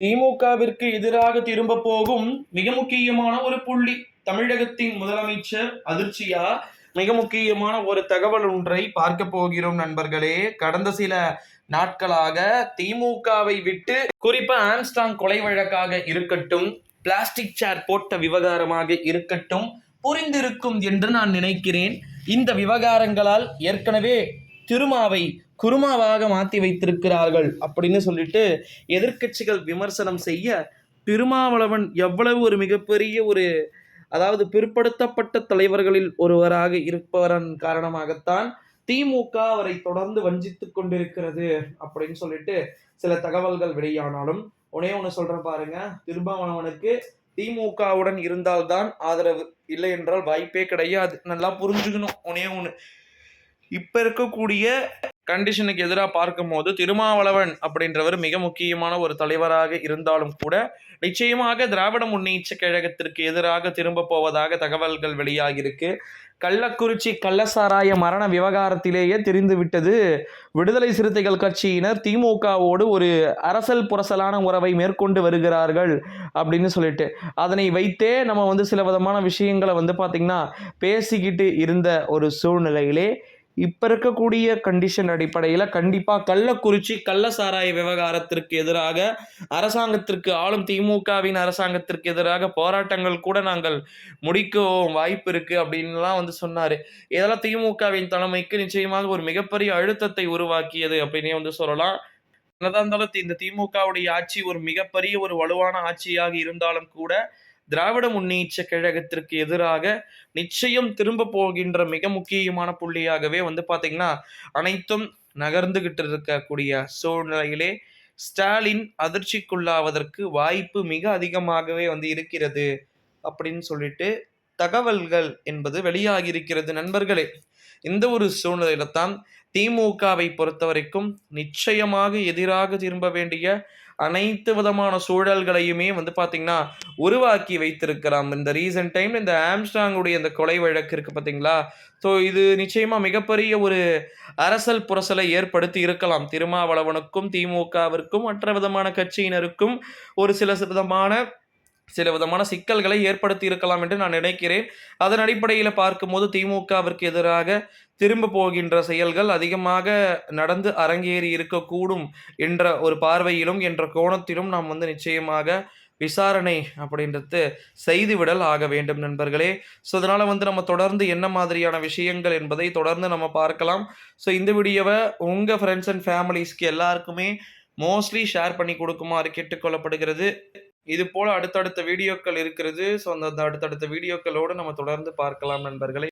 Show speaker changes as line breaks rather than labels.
திமுகவிற்கு எதிராக திரும்ப போகும் மிக முக்கியமான ஒரு புள்ளி. தமிழகத்தின் முதலமைச்சர் அதிர்ச்சியா மிக முக்கியமான ஒரு தகவல் ஒன்றை பார்க்க போகிறோம் நண்பர்களே. கடந்த சில நாட்களாக திமுகவை விட்டு, குறிப்பா ஆம்ஸ்ட்ராங் கொலை வழக்காக இருக்கட்டும், பிளாஸ்டிக் சேர் போட்ட விவகாரமாக இருக்கட்டும், புரிந்திருக்கும் என்று நான் நினைக்கிறேன். இந்த விவகாரங்களால் ஏற்கனவே திருமாவை குருமாவாக மாற்றி வைத்திருக்கிறார்கள் அப்படின்னு சொல்லிட்டு எதிர்க்கட்சிகள் விமர்சனம் செய்ய, திருமாவளவன் எவ்வளவு ஒரு மிகப்பெரிய ஒரு, அதாவது பிற்படுத்தப்பட்ட தலைவர்களில் ஒருவராக இருப்பவரன் காரணமாகத்தான் திமுக அவரை தொடர்ந்து வஞ்சித்துக் கொண்டிருக்கிறது அப்படின்னு சொல்லிட்டு சில தகவல்கள் வெளியானாலும், ஒண்ணு சொல்றேன் பாருங்க, திருமாவளவனுக்கு திமுகவுடன் இருந்தால்தான் ஆதரவு, இல்லை என்றால் வாய்ப்பே கிடையாது. நல்லா புரிஞ்சுக்கணும். ஒண்ணு இப்ப இருக்கக்கூடிய கண்டிஷனுக்கு எதிராக பார்க்கும்போது திருமாவளவன் அப்படின்றவர் மிக முக்கியமான ஒரு தலைவராக இருந்தாலும் கூட நிச்சயமாக திராவிட முன்னேற்ற கழகத்திற்கு எதிராக திரும்ப போவதாக தகவல்கள் வெளியாகியிருக்கு. கள்ளக்குறிச்சி கள்ளசாராய மரண விவகாரத்திலேயே தெரிந்துவிட்டது, விடுதலை சிறுத்தைகள் கட்சியினர் திமுகவோடு ஒரு அரசல் புரசலான உறவை மேற்கொண்டு வருகிறார்கள் அப்படின்னு சொல்லிட்டு, அதனை வைத்தே நம்ம சில விதமான விஷயங்களை பார்த்தீங்கன்னா பேசிக்கிட்டு இருந்த ஒரு சூழ்நிலையிலே இப்போ இருக்கக்கூடிய கண்டிஷன் அடிப்படையில் கண்டிப்பாக கள்ளக்குறிச்சி கள்ளசாராய விவகாரத்திற்கு எதிராக அரசாங்கத்திற்கு, ஆளும் திமுகவின் அரசாங்கத்திற்கு எதிராக போராட்டங்கள் கூட நாங்கள் முடிக்கவும் வாய்ப்பு இருக்கு அப்படின்லாம் சொன்னார். இதெல்லாம் திமுகவின் தலைமைக்கு நிச்சயமாக ஒரு மிகப்பெரிய அழுத்தத்தை உருவாக்கியது அப்படின்னே சொல்லலாம். என்னதான் இருந்தாலும் இந்த திமுகவுடைய ஆட்சி ஒரு மிகப்பெரிய ஒரு வலுவான ஆட்சியாக இருந்தாலும் கூட திராவிட முன்னேற்ற கழகத்திற்கு எதிராக நிச்சயம் திரும்ப போகின்ற மிக முக்கியமான புள்ளியாகவே பாத்தீங்கன்னா அனைத்தும் நகர்ந்துகிட்டு இருக்கக்கூடிய சூழ்நிலையிலே ஸ்டாலின் அதிர்ச்சிக்குள்ளாவதற்கு வாய்ப்பு மிக அதிகமாகவே இருக்கிறது அப்படின்னு சொல்லிட்டு தகவல்கள் என்பது வெளியாகி இருக்கிறது நண்பர்களே. இந்த ஒரு சூழ்நிலையில தான் திமுகவை பொறுத்த வரைக்கும் நிச்சயமாக எதிராக திரும்ப வேண்டிய அனைத்து விதமான சூழல்களையுமே பார்த்தீங்கன்னா உருவாக்கி வைத்திருக்கலாம். இந்த ரீசன்ட் டைம் இந்த ஆம்ஸ்ட்ராங்குடைய இந்த கொலை வழக்கு இருக்கு பார்த்தீங்களா, ஸோ இது நிச்சயமா மிகப்பெரிய ஒரு அரசல் புரசலை ஏற்படுத்தி இருக்கலாம். திருமாவளவனுக்கும் திமுகவிற்கும் மற்ற விதமான கட்சியினருக்கும் ஒரு சில விதமான சிக்கல்களை ஏற்படுத்தி இருக்கலாம் என்று நான் நினைக்கிறேன். அதன் அடிப்படையில் பார்க்கும்போது திமுகவிற்கு எதிராக திரும்ப போகின்ற செயல்கள் அதிகமாக நடந்து அரங்கேறி இருக்கக்கூடும் என்ற ஒரு பார்வையிலும் என்ற கோணத்திலும் நாம் நிச்சயமாக விசாரணை அப்படின்றது செய்துவிடல் ஆக வேண்டும் நண்பர்களே. ஸோ அதனால் நம்ம தொடர்ந்து என்ன மாதிரியான விஷயங்கள் என்பதை தொடர்ந்து நம்ம பார்க்கலாம். ஸோ இந்த வீடியோவை உங்கள் ஃப்ரெண்ட்ஸ் அண்ட் ஃபேமிலிஸ்க்கு எல்லாருக்குமே மோஸ்ட்லி ஷேர் பண்ணி கொடுக்குமாறு கேட்டுக்கொள்ளப்படுகிறது. இது போல அடுத்தடுத்த வீடியோக்கள் இருக்கிறது. ஸோ அந்த அடுத்தடுத்த வீடியோக்களோடு நம்ம தொடர்ந்து பார்க்கலாம் நண்பர்களே.